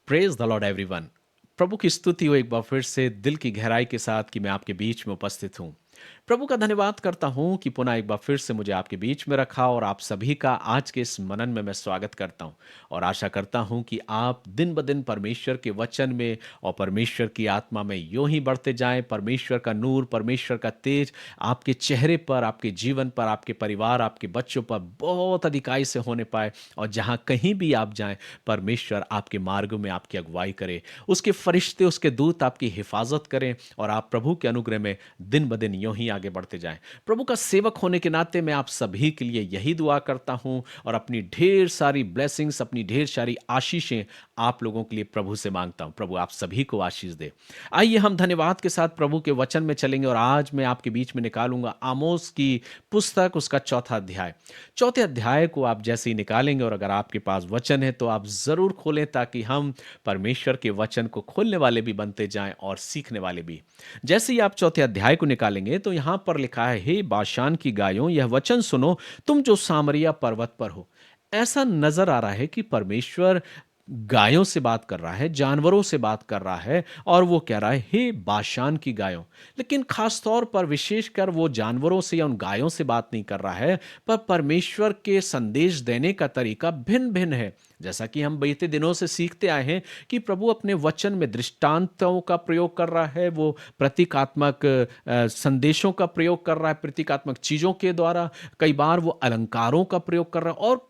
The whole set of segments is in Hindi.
Praise the lord everyone. प्रभु की स्तुति हो एक बार फिर से दिल की गहराई के साथ कि मैं आपके बीच में उपस्थित हूँ। प्रभु का धन्यवाद करता हूँ कि पुनः एक बार फिर से मुझे आपके बीच में रखा और आप सभी का आज के इस मनन में मैं स्वागत करता हूँ और आशा करता हूँ कि आप दिन ब दिन परमेश्वर के वचन में और परमेश्वर की आत्मा में यूं ही बढ़ते जाएं। परमेश्वर का नूर, परमेश्वर का तेज आपके चेहरे पर, आपके जीवन पर, आपके परिवार, आपके बच्चों पर बहुत अधिकाई से होने पाए और जहाँ कहीं भी आप जाएं, परमेश्वर आपके मार्गों में आपकी अगुवाई करे, उसके फरिश्ते, उसके दूत आपकी हिफाजत करें और आप प्रभु के अनुग्रह में दिन ब दिन यूं ही आगे बढ़ते जाएं। प्रभु का सेवक होने के नाते मैं आप सभी के लिए यही दुआ करता हूं और अपनी ढेर सारी ब्लेसिंग्स, अपनी ढेर सारी आशीषें आप लोगों के लिए प्रभु से मांगता हूं। प्रभु आप सभी को आशीष दे। आइए हम धन्यवाद के साथ प्रभु के वचन में चलेंगे और आज मैं आपके बीच में निकालूंगा आमोस की पुस्तक, उसका चौथा अध्याय। चौथे अध्याय को आप जैसे ही निकालेंगे और अगर आपके पास वचन है तो आप जरूर खोलें ताकि हम परमेश्वर के वचन को खोलने वाले भी बनते जाएं और सीखने वाले भी। जैसे ही आप चौथे अध्याय को निकालेंगे तो यहां पर लिखा है, हे बाशान की गायों, यह वचन सुनो, तुम जो सामरिया पर्वत पर हो। ऐसा नजर आ रहा है कि परमेश्वर गायों से बात कर रहा है, जानवरों से बात कर रहा है और वो कह रहा है, हे बाशान की गायों। लेकिन खास तौर पर विशेषकर वो जानवरों से या उन गायों से बात नहीं कर रहा है, पर परमेश्वर के संदेश देने का तरीका भिन्न भिन्न है। जैसा कि हम बीते दिनों से सीखते आए हैं कि प्रभु अपने वचन में दृष्टांतों का प्रयोग कर रहा है, वो प्रतीकात्मक संदेशों का प्रयोग कर रहा है, प्रतीकात्मक चीजों के द्वारा। कई बार वो अलंकारों का प्रयोग कर रहा है और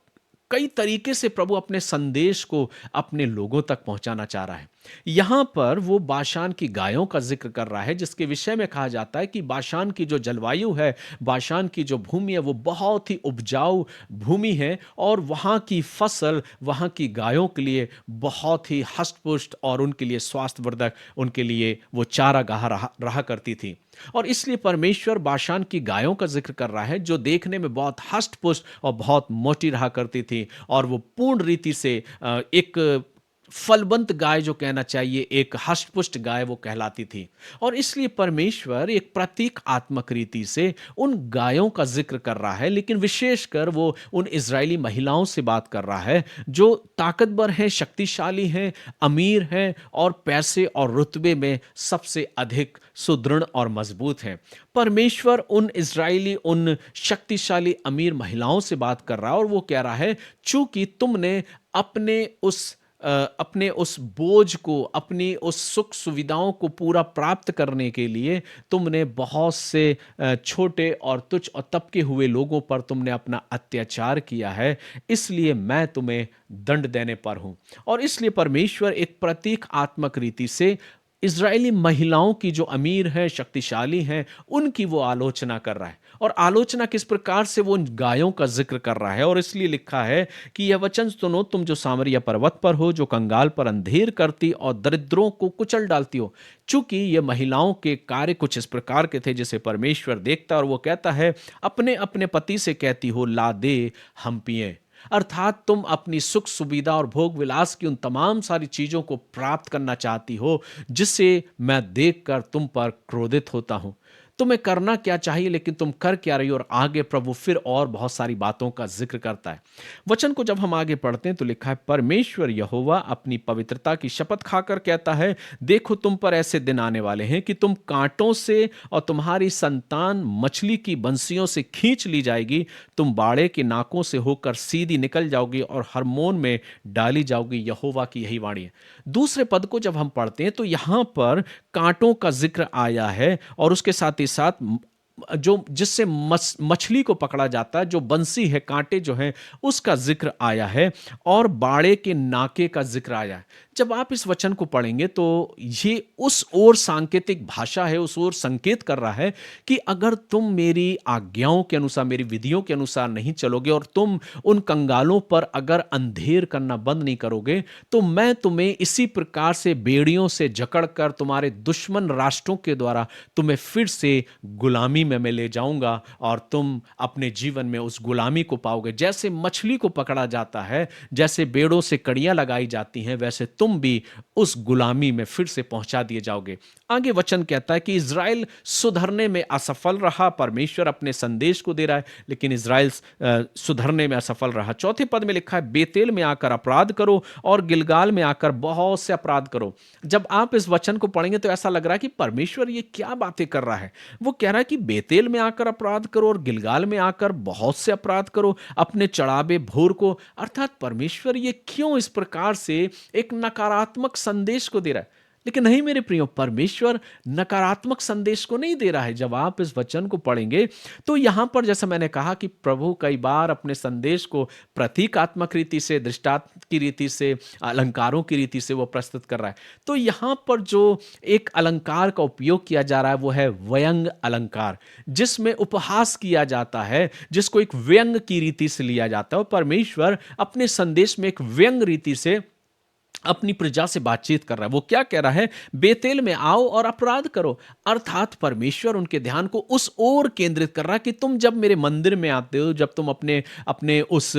कई तरीके से प्रभु अपने संदेश को अपने लोगों तक पहुंचाना चाह रहा है। यहां पर वो बाशान की गायों का जिक्र कर रहा है, जिसके विषय में कहा जाता है कि बाशान की जो जलवायु है, बाशान की जो भूमि है, वो बहुत ही उपजाऊ भूमि है और वहां की फसल वहां की गायों के लिए बहुत ही हष्ट-पुष्ट और उनके लिए स्वास्थ्यवर्धक, उनके लिए वो चारागाह रहा करती थी। और इसलिए परमेश्वर बाशान की गायों का जिक्र कर रहा है, जो देखने में बहुत हष्ट-पुष्ट और बहुत मोटी रहा करती थी और वो पूर्ण रीति से एक फलवंत गाय जो कहना चाहिए, एक हष्ट-पुष्ट गाय वो कहलाती थी। और इसलिए परमेश्वर एक प्रतीकात्मक रीति से उन गायों का जिक्र कर रहा है, लेकिन विशेषकर वो उन इज़राइली महिलाओं से बात कर रहा है, जो ताकतवर हैं, शक्तिशाली हैं, अमीर हैं और पैसे और रुतबे में सबसे अधिक सुदृढ़ और मजबूत हैं। परमेश्वर उन इज़राइली, उन शक्तिशाली अमीर महिलाओं से बात कर रहा है और वो कह रहा है, चूंकि तुमने अपने उस बोझ को, अपनी उस सुख सुविधाओं को पूरा प्राप्त करने के लिए तुमने बहुत से छोटे और तुच्छ और तबके हुए लोगों पर तुमने अपना अत्याचार किया है, इसलिए मैं तुम्हें दंड देने पर हूं। और इसलिए परमेश्वर एक प्रतीकात्मक रीति से इज़राइली महिलाओं की, जो अमीर हैं, शक्तिशाली हैं, उनकी वो आलोचना कर रहा है। और आलोचना किस प्रकार से, वो उन गायों का जिक्र कर रहा है। और इसलिए लिखा है कि यह वचन सुनो, तुम जो सामरिया पर्वत पर हो, जो कंगाल पर अंधेर करती और दरिद्रों को कुचल डालती हो। चूंकि ये महिलाओं के कार्य कुछ इस प्रकार के थे जिसे परमेश्वर देखता और वो कहता है, अपने अपने पति से कहती हो, ला दे हम पिएं। अर्थात तुम अपनी सुख सुविधा और भोग विलास की उन तमाम सारी चीजों को प्राप्त करना चाहती हो, जिसे मैं देखकर तुम पर क्रोधित होता हूं। तुम्हें करना क्या चाहिए, लेकिन तुम कर क्या रही हो। और आगे प्रभु फिर और बहुत सारी बातों का जिक्र करता है। वचन को जब हम आगे पढ़ते हैं तो लिखा है, परमेश्वर यहोवा अपनी पवित्रता की शपथ खाकर कहता है, देखो तुम पर ऐसे दिन आने वाले हैं कि तुम कांटों से और तुम्हारी संतान मछली की बंसियों से खींच ली जाएगी। तुम बाड़े के नाकों से होकर सीधी निकल जाओगी और हरमोन में डाली जाओगी। यहोवा की यही वाणी है। दूसरे पद को जब हम पढ़ते हैं तो यहां पर कांटों का जिक्र आया है और उसके साथ ही साथ जो जिससे मछली को पकड़ा जाता है, जो बंसी है, कांटे जो हैं, उसका जिक्र आया है और बाड़े के नाके का जिक्र आया है। जब आप इस वचन को पढ़ेंगे तो ये उस ओर सांकेतिक भाषा है, उस ओर संकेत कर रहा है कि अगर तुम मेरी आज्ञाओं के अनुसार, मेरी विधियों के अनुसार नहीं चलोगे और तुम उन कंगालों पर अगर अंधेर करना बंद नहीं करोगे, तो मैं तुम्हें इसी प्रकार से बेड़ियों से जकड़कर तुम्हारे दुश्मन राष्ट्रों के द्वारा तुम्हें फिर से गुलामी में मैं ले जाऊंगा और तुम अपने जीवन में उस गुलामी को पाओगे। जैसे मछली को पकड़ा जाता है, जैसे बेड़ों से कड़ियां लगाई जाती हैं, वैसे तुम तुम भी उस गुलामी में फिर से पहुंचा दिए जाओगे। आगे वचन कहता है कि इज़राइल सुधरने में असफल रहा, परमेश्वर अपने संदेश को दे रहा है, लेकिन इज़राइल सुधरने में असफल रहा। चौथे पद में लिखा है, बेतेल में आकर अपराध करो और गिलगाल में आकर बहुत से अपराध करो। जब आप इस वचन को पढ़ेंगे तो ऐसा लग रहा है कि परमेश्वर ये क्या बातें कर रहा है। वो कह रहा है कि बेतेल में आकर अपराध करो और गिलगाल में आकर बहुत से अपराध करो, अपने चढ़ावे भोर को। अर्थात परमेश्वर ये क्यों इस प्रकार से एक नकारात्मक संदेश को दे रहा है। लेकिन नहीं मेरे प्रियो, परमेश्वर नकारात्मक संदेश को नहीं दे रहा है। जब आप इस वचन को पढ़ेंगे तो यहां पर जैसा मैंने कहा कि प्रभु कई बार अपने संदेश को प्रतीकात्मक रीति से, दृष्टांत की रीति से, अलंकारों की रीति से वो प्रस्तुत कर रहा है। तो यहां पर जो एक अलंकार का उपयोग किया जा रहा है वो है व्यंग अलंकार, जिसमें उपहास किया जाता है, जिसको एक व्यंग की रीति से लिया जाता है। और परमेश्वर अपने संदेश में एक व्यंग रीति से अपनी प्रजा से बातचीत कर रहा है। वो क्या कह रहा है, बेतेल में आओ और अपराध करो। अर्थात परमेश्वर उनके ध्यान को उस ओर केंद्रित कर रहा है कि तुम जब मेरे मंदिर में आते हो, जब तुम अपने अपने उस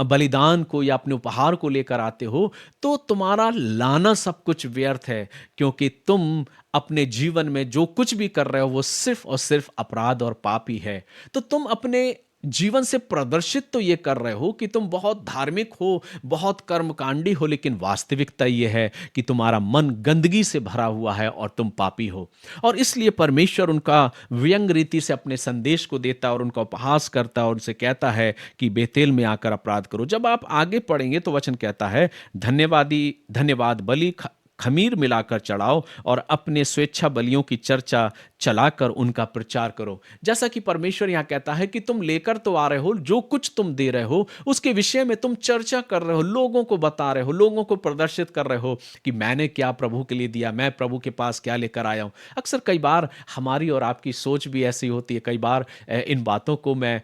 बलिदान को या अपने उपहार को लेकर आते हो, तो तुम्हारा लाना सब कुछ व्यर्थ है, क्योंकि तुम अपने जीवन में जो कुछ भी कर रहे हो वो सिर्फ और सिर्फ अपराध और पाप ही है। तो तुम अपने जीवन से प्रदर्शित तो ये कर रहे हो कि तुम बहुत धार्मिक हो, बहुत कर्मकांडी हो, लेकिन वास्तविकता ये है कि तुम्हारा मन गंदगी से भरा हुआ है और तुम पापी हो। और इसलिए परमेश्वर उनका व्यंग रीति से अपने संदेश को देता है और उनका उपहास करता है और उनसे कहता है कि बेतेल में आकर अपराध करो। जब आप आगे पढ़ेंगे तो वचन कहता है, धन्यवाद बलि खमीर मिलाकर चढ़ाओ और अपने स्वेच्छा बलियों की चर्चा चलाकर उनका प्रचार करो। जैसा कि परमेश्वर यहां कहता है कि तुम लेकर तो आ रहे हो, जो कुछ तुम दे रहे हो उसके विषय में तुम चर्चा कर रहे हो, लोगों को बता रहे हो, लोगों को प्रदर्शित कर रहे हो कि मैंने क्या प्रभु के लिए दिया, मैं प्रभु के पास क्या लेकर आया हूं। अक्सर कई बार हमारी और आपकी सोच भी ऐसी होती है। कई बार इन बातों को मैं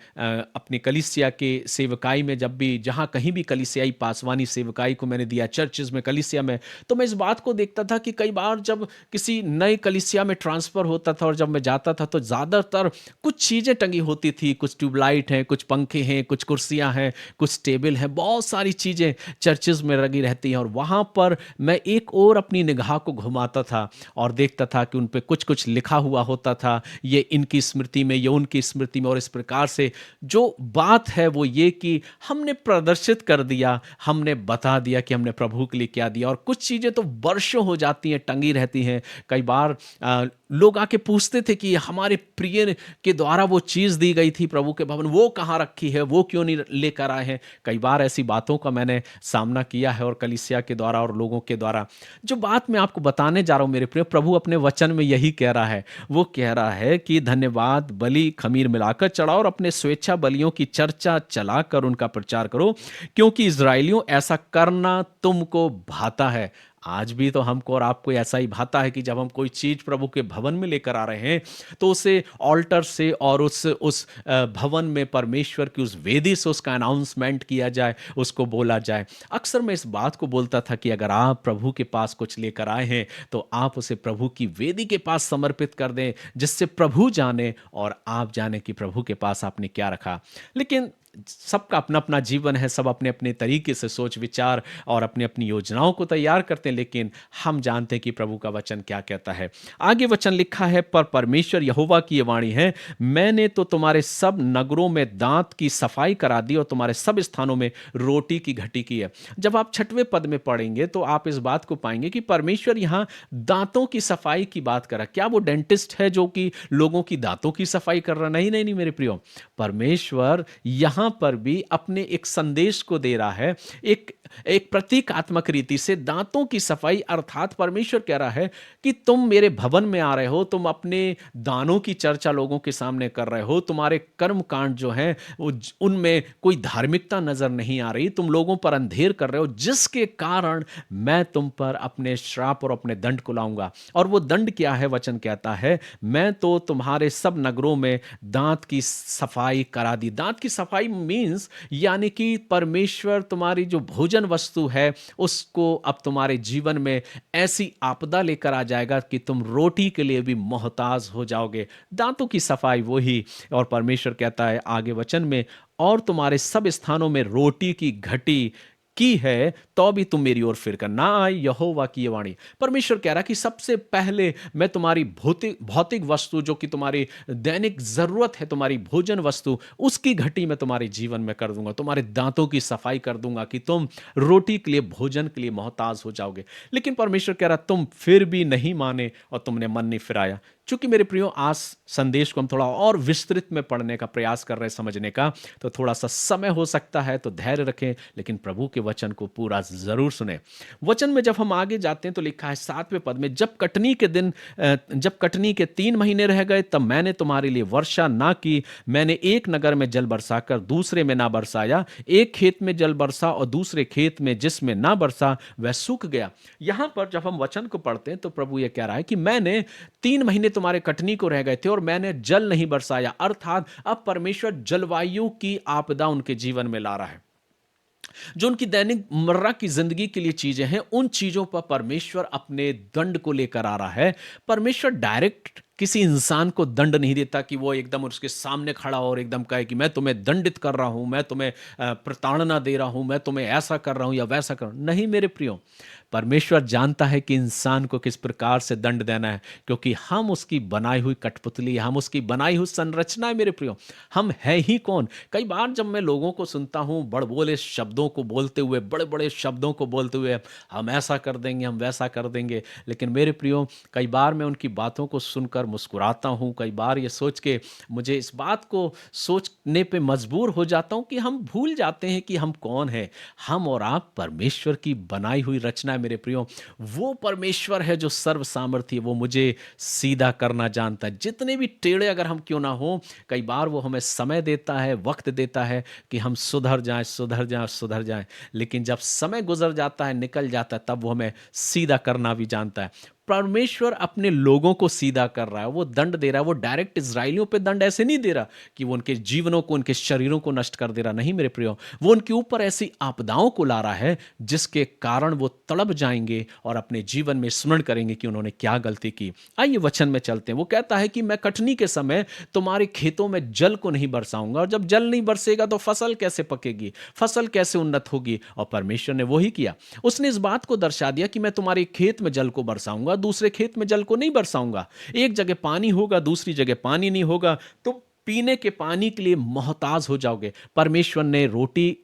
अपनी कलीसिया के सेवकाई में, जब भी जहां कहीं भी कलीसियाई पासवानी सेवकाई को मैंने दिया, चर्चेज में, कलीसिया में, तो मैं इस बात को देखता था कि कई बार जब किसी नई कलीसिया में ट्रांसफर होता था और जब मैं जाता था तो ज्यादातर कुछ चीजें टंगी होती थी, कुछ ट्यूबलाइट हैं, कुछ पंखे हैं, कुछ कुर्सियां हैं, कुछ टेबल हैं, बहुत सारी चीजें चर्चेज में लगी रहती हैं। और वहां पर मैं एक और अपनी निगाह को घुमाता था और देखता था कि उन पे कुछ कुछ लिखा हुआ होता था, ये इनकी स्मृति में, ये उनकी स्मृति में। और इस प्रकार से जो बात है वो ये कि हमने प्रदर्शित कर दिया, हमने बता दिया कि हमने प्रभु के लिए क्या दिया। और कुछ चीजें तो वर्षों हो जाती हैं, टंगी रहती हैं। कई बार लोग आके पूछते थे कि हमारे प्रिय के द्वारा वो चीज़ दी गई थी प्रभु के भवन, वो कहाँ रखी है, वो क्यों नहीं लेकर आए हैं। कई बार ऐसी बातों का मैंने सामना किया है और कलीसिया के द्वारा और लोगों के द्वारा। जो बात मैं आपको बताने जा रहा हूँ मेरे प्रिय, प्रभु अपने वचन में यही कह रहा है। वो कह रहा है कि धन्यवाद बलि खमीर मिलाकर चढ़ाओ और अपने स्वेच्छा बलियों की चर्चा चलाकर उनका प्रचार करो, क्योंकि इस्राएलियों ऐसा करना तुमको भाता है। आज भी तो हमको और आपको ऐसा ही भाता है कि जब हम कोई चीज प्रभु के भवन में लेकर आ रहे हैं तो उसे ऑल्टर से और उस भवन में परमेश्वर की उस वेदी से उसका अनाउंसमेंट किया जाए, उसको बोला जाए। अक्सर मैं इस बात को बोलता था कि अगर आप प्रभु के पास कुछ लेकर आए हैं तो आप उसे प्रभु की वेदी के पास समर्पित कर दें, जिससे प्रभु जाने और आप जाने कि प्रभु के पास आपने क्या रखा। लेकिन सबका अपना अपना जीवन है, सब अपने अपने तरीके से सोच विचार और अपनी अपनी योजनाओं को तैयार करते हैं, लेकिन हम जानते हैं कि प्रभु का वचन क्या कहता है। आगे वचन लिखा है, पर परमेश्वर यहोवा की ये वाणी है, मैंने तो तुम्हारे सब नगरों में दांत की सफाई करा दी और तुम्हारे सब स्थानों में रोटी की घटी की है। जब आप 6वें पद में पढ़ेंगे तो आप इस बात को पाएंगे कि परमेश्वर यहाँ दांतों की सफाई की बात कर रहा है। क्या वो डेंटिस्ट है जो कि लोगों की दांतों की सफाई कर रहा है? नहीं नहीं नहीं मेरे प्रियो, परमेश्वर यहाँ पर भी अपने एक संदेश को दे रहा है, एक प्रतीकात्मक रीति से दांतों की सफाई। अर्थात परमेश्वर कह रहा है कि तुम मेरे भवन में आ रहे हो, तुम अपने दानों की चर्चा लोगों के सामने कर रहे हो, तुम्हारे कर्म कांड जो हैं वो उनमें कोई धार्मिकता नजर नहीं आ रही, तुम लोगों पर अंधेर कर रहे हो, जिसके कारण मैं तुम पर अपने श्राप और अपने दंड को लाऊंगा। और वो दंड क्या है? वचन कहता है, मैं तो तुम्हारे सब नगरों में दांत की सफाई करा दी। दांत की सफाई मीन्स यानी कि परमेश्वर तुम्हारी जो भोजन वस्तु है उसको अब तुम्हारे जीवन में ऐसी आपदा लेकर आ जाएगा कि तुम रोटी के लिए भी मोहताज हो जाओगे। दांतों की सफाई वही। और परमेश्वर कहता है आगे वचन में, और तुम्हारे सब स्थानों में रोटी की घटी की है तो भी तुम मेरी ओर फिर कर ना आए, यहोवा की ये वाणी। परमेश्वर कह रहा है कि सबसे पहले मैं तुम्हारी भौतिक भौतिक वस्तु जो कि तुम्हारी दैनिक जरूरत है, तुम्हारी भोजन वस्तु, उसकी घटी मैं तुम्हारे जीवन में कर दूंगा, तुम्हारे दांतों की सफाई कर दूंगा कि तुम रोटी के लिए, भोजन के लिए मोहताज हो जाओगे। लेकिन परमेश्वर कह रहा तुम फिर भी नहीं माने और तुमने मन नहीं फिराया। चूंकि मेरे प्रियो आज संदेश को हम थोड़ा और विस्तृत में पढ़ने का प्रयास कर रहे हैं, समझने का, तो थोड़ा सा समय हो सकता है, तो धैर्य रखें, लेकिन प्रभु के वचन को पूरा जरूर सुने। वचन में जब हम आगे जाते हैं तो लिखा है 7वें पद में, जब कटनी के दिन, जब कटनी के 3 महीने रह गए, तब मैंने तुम्हारे लिए वर्षा ना की। मैंने एक नगर में जल बरसाकर दूसरे में ना बरसाया, एक खेत में जल बरसा और दूसरे खेत में जिसमें ना बरसा वह सूख गया। यहां पर जब हम वचन को पढ़ते हैं तो प्रभु यह कह रहा है कि मैंने 3 महीने तुम्हारे कटनी को रह गए थे और मैंने जल नहीं बरसाया, अर्थात अब परमेश्वर जलवायु की आपदा उनके जीवन में ला रहा है। जो उनकी दैनिक मर्रा की जिंदगी के लिए चीजें हैं, उन चीजों पर परमेश्वर अपने दंड को लेकर आ रहा है। परमेश्वर डायरेक्ट किसी इंसान को दंड नहीं देता कि वो एकदम उसके सामने खड़ा हो और एकदम कहे कि मैं तुम्हें दंडित कर रहा हूं, मैं तुम्हें प्रताड़ना दे रहा हूं, मैं तुम्हें ऐसा कर रहा हूं या वैसा कर रहा हूं। नहीं मेरे प्रियो, परमेश्वर जानता है कि इंसान को किस प्रकार से दंड देना है, क्योंकि हम उसकी बनाई हुई कठपुतली, हम उसकी बनाई हुई संरचना है मेरे प्रियो। हम है ही कौन? कई बार जब मैं लोगों को सुनता हूं बड़बोले शब्दों को बोलते हुए, बड़े बड़े शब्दों को बोलते हुए, हम ऐसा कर देंगे, हम वैसा कर देंगे, लेकिन मेरे प्रियो कई बार मैं उनकी बातों को सुनकर मुस्कुराता हूं। कई बार ये सोच के, मुझे इस बात को सोचने पे मजबूर हो जाता हूं कि हम भूल जाते हैं कि हम कौन है। हम और आप परमेश्वर की बनाई हुई रचना है मेरे प्रियो। वो परमेश्वर है जो सर्व सामर्थ्य, वो मुझे सीधा करना जानता है। जितने भी टेढ़े अगर हम क्यों ना हो, कई बार वो हमें समय देता है, वक्त देता है कि हम सुधर जाएं, सुधर जाएं, सुधर जाएं। लेकिन जब समय गुजर जाता है, निकल जाता है, तब वो हमें सीधा करना भी जानता है। परमेश्वर अपने लोगों को सीधा कर रहा है, वो दंड दे रहा है। वो डायरेक्ट इजराइलियों पे दंड ऐसे नहीं दे रहा कि वो उनके जीवनों को, उनके शरीरों को नष्ट कर दे रहा। नहीं मेरे प्रियो, वो उनके ऊपर ऐसी आपदाओं को ला रहा है जिसके कारण वो तड़प जाएंगे और अपने जीवन में स्मरण करेंगे कि उन्होंने क्या गलती की। आइए वचन में चलते हैं। वो कहता है कि मैं कटनी के समय तुम्हारे खेतों में जल को नहीं बरसाऊंगा, और जब जल नहीं बरसेगा तो फसल कैसे पकेगी, फसल कैसे उन्नत होगी। और परमेश्वर ने वही किया। उसने इस बात को दर्शा दिया कि मैं तुम्हारे खेत में जल को बरसाऊंगा, दूसरे खेत में जल को नहीं बरसाऊंगा। एक जगह पानी होगा, दूसरी जगह पानी नहीं होगा, तो पीने के पानी के लिए मोहताज हो जाओगे। परमेश्वर ने रोटी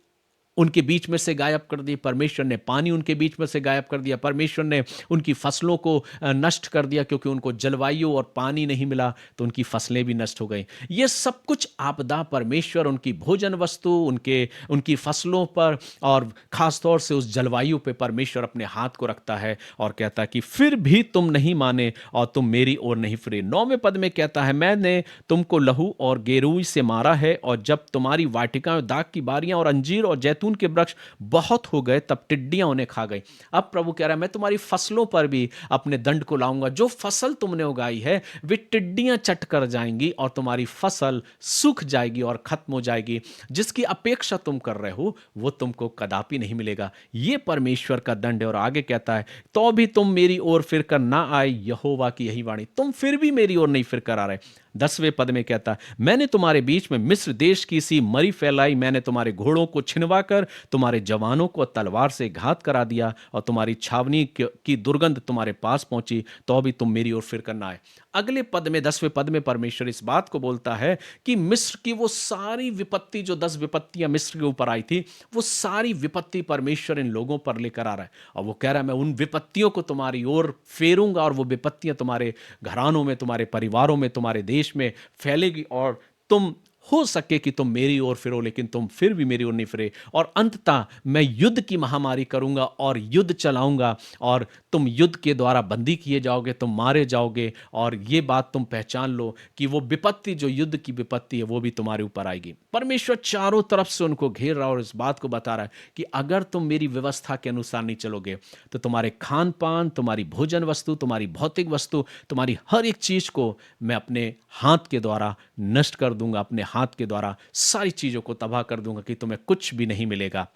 उनके बीच में से गायब कर दी, परमेश्वर ने पानी उनके बीच में से गायब कर दिया, परमेश्वर ने उनकी फसलों को नष्ट कर दिया, क्योंकि उनको जलवायु और पानी नहीं मिला तो उनकी फसलें भी नष्ट हो गई। ये सब कुछ आपदा परमेश्वर उनकी भोजन वस्तु, उनकी फसलों पर और खासतौर से उस जलवायु पे परमेश्वर अपने हाथ को रखता है और कहता है कि फिर भी तुम नहीं माने और तुम मेरी ओर नहीं फिरे। 9वें पद में कहता है, मैंने तुमको लहू और गेरूई से मारा है, और जब तुम्हारी वाटिकाएं, दाख की बारियां और अंजीर और जैतून के वृक्ष बहुत हो गए, तब टिड्डियां उन्हें खा गई। अब प्रभु कह रहा है मैं तुम्हारी फसलों पर भी अपने दंड को लाऊंगा। जो फसल तुमने उगाई है वे टिड्डियां चट कर जाएंगी और तुम्हारी फसल सूख जाएगी और खत्म हो जाएगी। जिसकी अपेक्षा तुम कर रहे हो वो तुमको कदापि नहीं मिलेगा। यह परमेश्वर का दंड है। और आगे कहता है, तो भी तुम मेरी ओर फिर कर ना आए, यहोवा की यही वाणी। तुम फिर भी मेरी ओर नहीं फिर कर आ रहे। 10वें पद में कहता है, मैंने तुम्हारे बीच में मिस्र देश की सी मरी फैलाई, मैंने तुम्हारे घोड़ों को छिनवा कर तुम्हारे जवानों को तलवार से घात करा दिया, और तुम्हारी छावनी की दुर्गंध तुम्हारे पास पहुंची, तो भी तुम मेरी ओर फिर करना आए। अगले पद में, 10वें पद में परमेश्वर इस बात को बोलता है कि मिस्र की वो सारी विपत्ति, जो 10 विपत्तियां मिस्र के ऊपर आई थी, वो सारी विपत्ति परमेश्वर इन लोगों पर लेकर आ रहा है। और वो कह रहा है मैं उन विपत्तियों को तुम्हारी ओर फेरूंगा, और वो विपत्तियां तुम्हारे घरानों में, तुम्हारे परिवारों में, तुम्हारे देश में फैलेगी, और तुम हो सके कि तुम मेरी ओर फिरो, लेकिन तुम फिर भी मेरी ओर नहीं फिरे। और अंततः मैं युद्ध की महामारी करूंगा और युद्ध चलाऊंगा, और तुम युद्ध के द्वारा बंदी किए जाओगे, तुम मारे जाओगे। और ये बात तुम पहचान लो कि वो विपत्ति, जो युद्ध की विपत्ति है, वो भी तुम्हारे ऊपर आएगी। परमेश्वर चारों तरफ से उनको घेर रहा है और इस बात को बता रहा है कि अगर तुम मेरी व्यवस्था के अनुसार नहीं चलोगे तो तुम्हारे खान पान, तुम्हारी भोजन वस्तु, तुम्हारी भौतिक वस्तु, तुम्हारी हर एक चीज को मैं अपने हाथ के द्वारा नष्ट कर दूंगा, अपने हाथ के द्वारा सारी चीजों को तबाह कर दूंगा कि तुम्हें कुछ भी नहीं मिलेगा।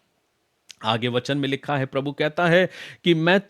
आगे वचन में लिखा है, प्रभु कहता है कि मैंने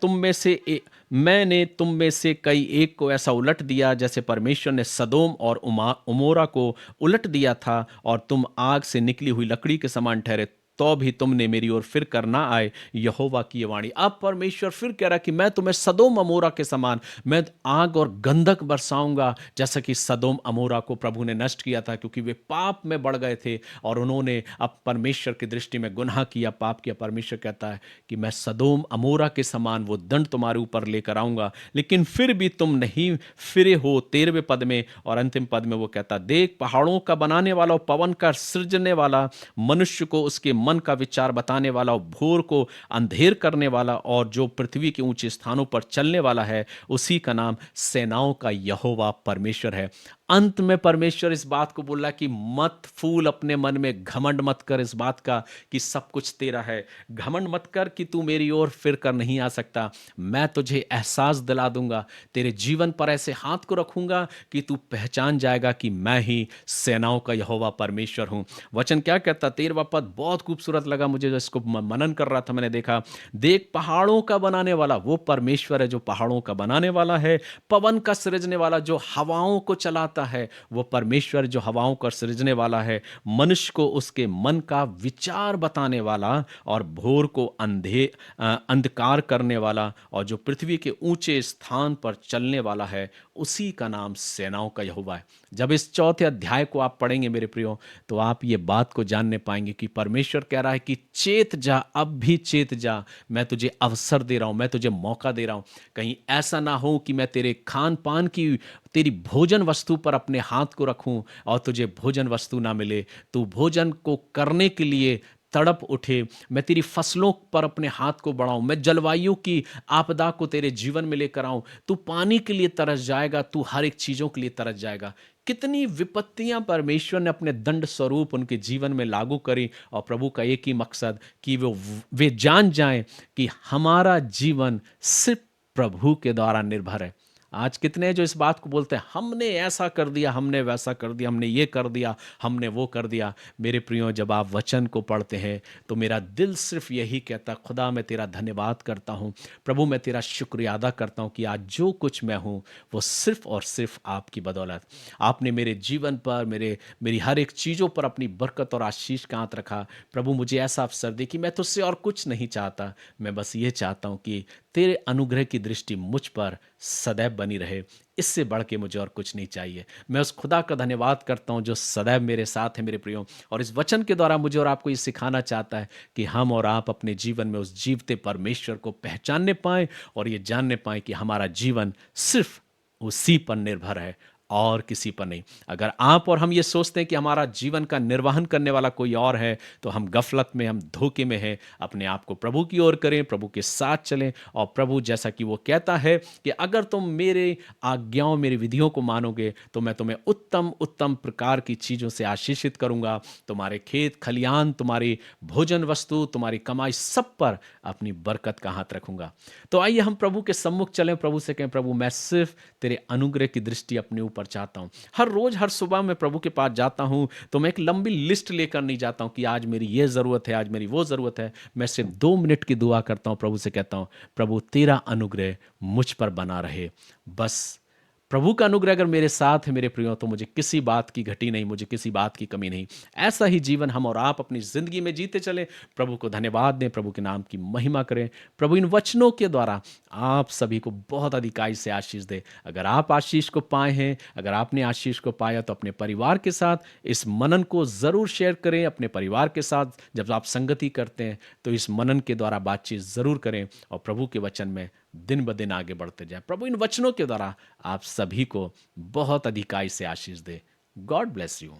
तुम में से कई एक को ऐसा उलट दिया जैसे परमेश्वर ने सदोम और उमोरा को उलट दिया था, और तुम आग से निकली हुई लकड़ी के समान ठहरे। तो भी तुमने मेरी ओर फिर कर ना आए, यहोवा की ये वाणी। अब परमेश्वर फिर कह रहा कि मैं तुम्हें सदोम अमोरा के समान मैं आग और गंधक बरसाऊंगा, जैसा कि सदोम अमोरा को प्रभु ने नष्ट किया था, क्योंकि वे पाप में बढ़ गए थे और उन्होंने अब परमेश्वर की दृष्टि में गुनाह किया, पाप किया। परमेश्वर कहता है कि मैं सदोम अमोरा के समान वो दंड तुम्हारे ऊपर लेकर आऊंगा, लेकिन फिर भी तुम नहीं फिरे हो। 13वें पद में और अंतिम पद में वो कहता, देख पहाड़ों का बनाने वाला और पवन का सृजने वाला, मनुष्य को उसके मन का विचार बताने वाला और भोर को अंधेर करने वाला, और जो पृथ्वी के ऊंचे स्थानों पर चलने वाला है, उसी का नाम सेनाओं का यहोवा परमेश्वर है। अंत में परमेश्वर इस बात को बोला कि मत फूल अपने मन में, घमंड मत कर इस बात का कि सब कुछ तेरा है। घमंड मत कर कि तू मेरी ओर फिर कर नहीं आ सकता। मैं तुझे एहसास दिला दूंगा, तेरे जीवन पर ऐसे हाथ को रखूंगा कि तू पहचान जाएगा कि मैं ही सेनाओं का यहोवा परमेश्वर हूं। वचन क्या कहता, 13वां पद बहुत खूबसूरत लगा मुझे, जो इसको मनन कर रहा था मैंने देखा, देख पहाड़ों का बनाने वाला वो परमेश्वर है जो पहाड़ों का बनाने वाला है, पवन का सृजने वाला जो हवाओं को चलाता है वो परमेश्वर जो हवाओं का सृजने वाला है, मनुष्य को उसके मन का विचार बताने वाला और भोर को अंधकार करने वाला, और जो पृथ्वी के ऊंचे स्थान पर चलने वाला है, उसी का नाम सेनाओं का यहोवा है। जब इस चौथे अध्याय को आप पढ़ेंगे मेरे प्रियो, तो आप ये बात को जानने पाएंगे कि परमेश्वर कह रहा है कि चेत जा, अब भी चेत जा, मैं तुझे अवसर दे रहा हूं, मैं तुझे मौका दे रहा हूं। कहीं ऐसा ना हो कि मैं तेरे खान पान की, तेरी भोजन वस्तु पर अपने हाथ को रखूं और तुझे भोजन वस्तु ना मिले, तू भोजन को करने के लिए तड़प उठे, मैं तेरी फसलों पर अपने हाथ को बढ़ाऊं, मैं जलवायु की आपदा को तेरे जीवन में लेकर आऊं, तू पानी के लिए तरस जाएगा, तू हर एक चीजों के लिए तरस जाएगा। कितनी विपत्तियां परमेश्वर ने अपने दंड स्वरूप उनके जीवन में लागू करी, और प्रभु का एक ही मकसद कि वे जान जाएं कि हमारा जीवन सिर्फ प्रभु के द्वारा निर्भर है। आज कितने जो इस बात को बोलते हैं, हमने ऐसा कर दिया, हमने वैसा कर दिया, हमने ये कर दिया, हमने वो कर दिया। मेरे प्रियो, जब आप वचन को पढ़ते हैं तो मेरा दिल सिर्फ यही कहता, खुदा मैं तेरा धन्यवाद करता हूँ, प्रभु मैं तेरा शुक्रिया अदा करता हूँ कि आज जो कुछ मैं हूँ वो सिर्फ और सिर्फ आपकी बदौलत। आपने मेरे जीवन पर, मेरी हर एक चीज़ों पर अपनी बरकत और आशीष का हाथ रखा। प्रभु मुझे ऐसा अवसर दे कि मैं तुझसे और कुछ नहीं चाहता, मैं बस ये चाहता हूँ कि तेरे अनुग्रह की दृष्टि मुझ पर सदैव बनी रहे। इससे बढ़ के मुझे और कुछ नहीं चाहिए। मैं उस खुदा का धन्यवाद करता हूँ जो सदैव मेरे साथ है मेरे प्रियो, और इस वचन के द्वारा मुझे और आपको ये सिखाना चाहता है कि हम और आप अपने जीवन में उस जीवते परमेश्वर को पहचानने पाएं और ये जानने पाएं कि हमारा जीवन सिर्फ उसी पर निर्भर है और किसी पर नहीं। अगर आप और हम ये सोचते हैं कि हमारा जीवन का निर्वहन करने वाला कोई और है, तो हम गफलत में, हम धोखे में हैं। अपने आप को प्रभु की ओर करें, प्रभु के साथ चलें, और प्रभु जैसा कि वो कहता है कि अगर तुम मेरे आज्ञाओं, मेरी विधियों को मानोगे तो मैं तुम्हें उत्तम उत्तम प्रकार की चीज़ों से आशीषित करूंगा। तुम्हारे खेत खलियान, तुम्हारी भोजन वस्तु, तुम्हारी कमाई, सब पर अपनी बरकत का हाथ रखूंगा। तो आइए हम प्रभु के सम्मुख चलें, प्रभु से कहें, प्रभु मैं सिर्फ तेरे अनुग्रह की दृष्टि अपने ऊपर चाहता हूं। हर रोज हर सुबह मैं प्रभु के पास जाता हूं तो मैं एक लंबी लिस्ट लेकर नहीं जाता हूं कि आज मेरी ये जरूरत है, आज मेरी वो जरूरत है। मैं सिर्फ 2 मिनट की दुआ करता हूं, प्रभु से कहता हूं, प्रभु तेरा अनुग्रह मुझ पर बना रहे। बस प्रभु का अनुग्रह अगर मेरे साथ है मेरे प्रियो, तो मुझे किसी बात की घटी नहीं, मुझे किसी बात की कमी नहीं। ऐसा ही जीवन हम और आप अपनी जिंदगी में जीते चले, प्रभु को धन्यवाद दें, प्रभु के नाम की महिमा करें। प्रभु इन वचनों के द्वारा आप सभी को बहुत अधिकाई से आशीष दे। अगर आप आशीष को पाए हैं, अगर आपने आशीष को पाया, तो अपने परिवार के साथ इस मनन को जरूर शेयर करें। अपने परिवार के साथ जब आप संगति करते हैं तो इस मनन के द्वारा बातचीत जरूर करें, और प्रभु के वचन में दिन ब दिन आगे बढ़ते जाए। प्रभु इन वचनों के द्वारा आप सभी को बहुत अधिकाई से आशीष दे। God bless you.